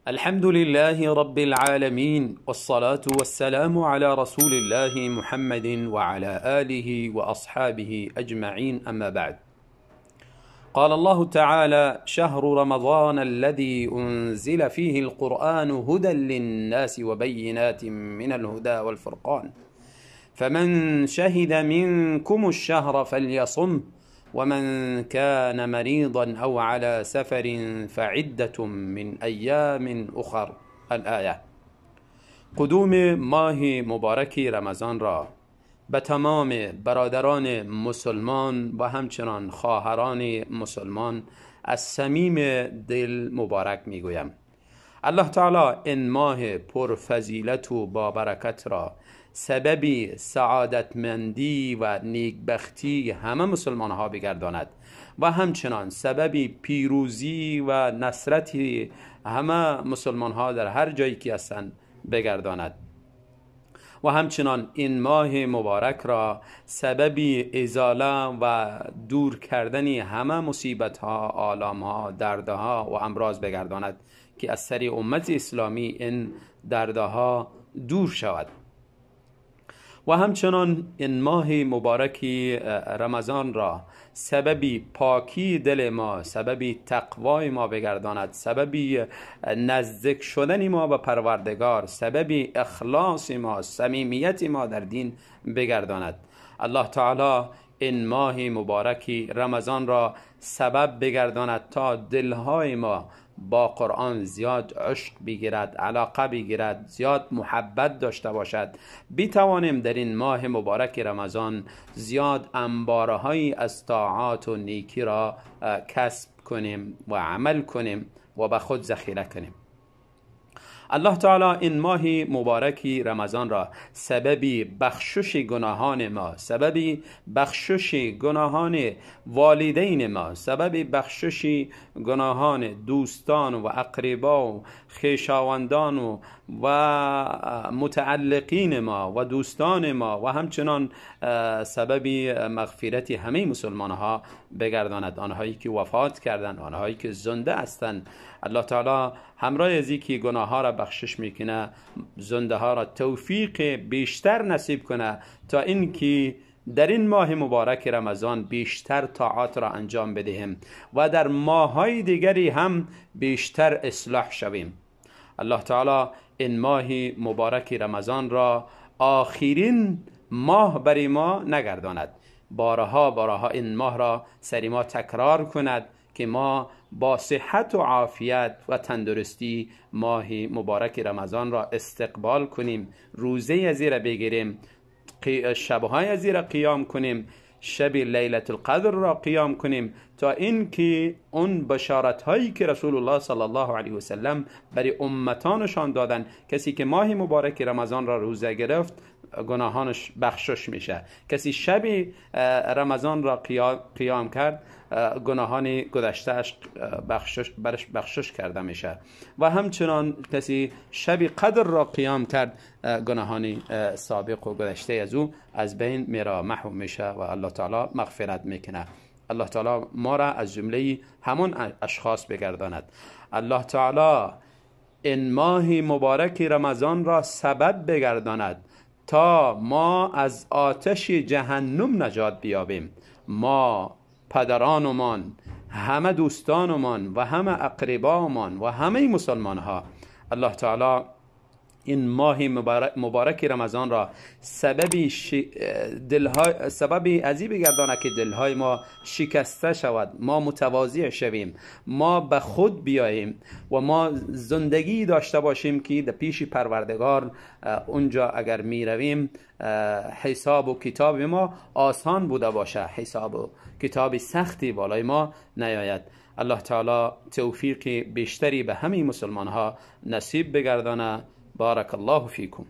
الحمد لله رب العالمين، والصلاة والسلام على رسول الله محمد وعلى آله وأصحابه أجمعين، أما بعد. قال الله تعالى: شهر رمضان الذي أنزل فيه القرآن هدى للناس وبينات من الهدى والفرقان، فمن شهد منكم الشهر فليصم، ومن كان مريضا أو على سفر فعدة من أيام أخر. الآیه. قدوم ماه مبارک رمضان را به تمام برادران مسلمان و همچنان خواهران مسلمان از صمیم دل مبارک میگویم. الله تعالی این ماه پرفضیلت و بابرکت را سببی سعادتمندی و نیکبختی همه مسلمان ها بگرداند و همچنان سببی پیروزی و نصرتی همه مسلمان ها در هر جایی که هستند بگرداند و همچنان این ماه مبارک را سببی ازاله و دور کردن همه مصیبت ها، آلام ها، دردها و امراض بگرداند که از سر امت اسلامی این دردها دور شود. و همچنان این ماه مبارکی رمضان را سببی پاکی دل ما، سببی تقوای ما بگرداند، سببی نزدیک شدن ما به پروردگار، سببی اخلاص ما، صمیمیت ما در دین بگرداند. الله تعالی این ماه مبارکی رمضان را سبب بگرداند تا دلهای ما با قرآن زیاد عشق بگیرد، علاقه بگیرد، زیاد محبت داشته باشد، بتوانیم در این ماه مبارک رمضان زیاد انبارهایی از طاعات و نیکی را کسب کنیم و عمل کنیم و به خود ذخیره کنیم. الله تعالی این ماه مبارکی رمضان را سببی بخشش گناهان ما، سببی بخشش گناهان والدین ما، سببی بخشش گناهان دوستان و اقربا و خویشاوندان و متعلقین ما و دوستان ما و همچنان سببی مغفرت همه مسلمان ها بگرداند، آنهایی که وفات کردند، آنهایی که زنده هستند. الله تعالی همراه از اینکه گناه ها را بخشش میکنه، زنده ها را توفیق بیشتر نصیب کنه تا اینکه در این ماه مبارک رمضان بیشتر طاعات را انجام بدهیم و در ماههای دیگری هم بیشتر اصلاح شویم. الله تعالی این ماه مبارک رمضان را آخرین ماه برای ما نگرداند، بارها این ماه را سری ما تکرار کند که ما با صحت و عافیت و تندرستی ماه مبارک رمضان را استقبال کنیم، روزه از را بگیریم، شبهای از را قیام کنیم، شب لیلت القدر را قیام کنیم تا اینکه اون بشارت هایی که رسول الله صلی الله علیه و سلم برای امتانشان دادن، کسی که ماه مبارک رمضان را روزه گرفت گناهانش بخشش میشه، کسی شب رمضان را قیام کرد گناهان گذشتهش برش بخشش کرده میشه و همچنان کسی شب قدر را قیام کرد گناهان سابق و گذشته از او از بین میره، محو میشه و الله تعالی مغفرت میکنه. الله تعالی ما را از جمله همون اشخاص بگرداند. الله تعالی این ماه مبارک رمضان را سبب بگرداند تا ما از آتش جهنم نجات بیابیم. ما، پدرانمان، همه دوستانمان و همه اقربامان و همه مسلمان ها، الله تعالی این ماه مبارک رمضان را سببی ازی بگردانه که دلهای ما شکسته شود، ما متواضع شویم، ما به خود بیاییم و ما زندگی داشته باشیم که در پیش پروردگار اونجا اگر می رویم حساب و کتاب ما آسان بوده باشه، حساب و کتاب سختی بالای ما نیاید. الله تعالی توفیق بیشتری به همه مسلمان ها نصیب بگردانه. بارک الله فیکم.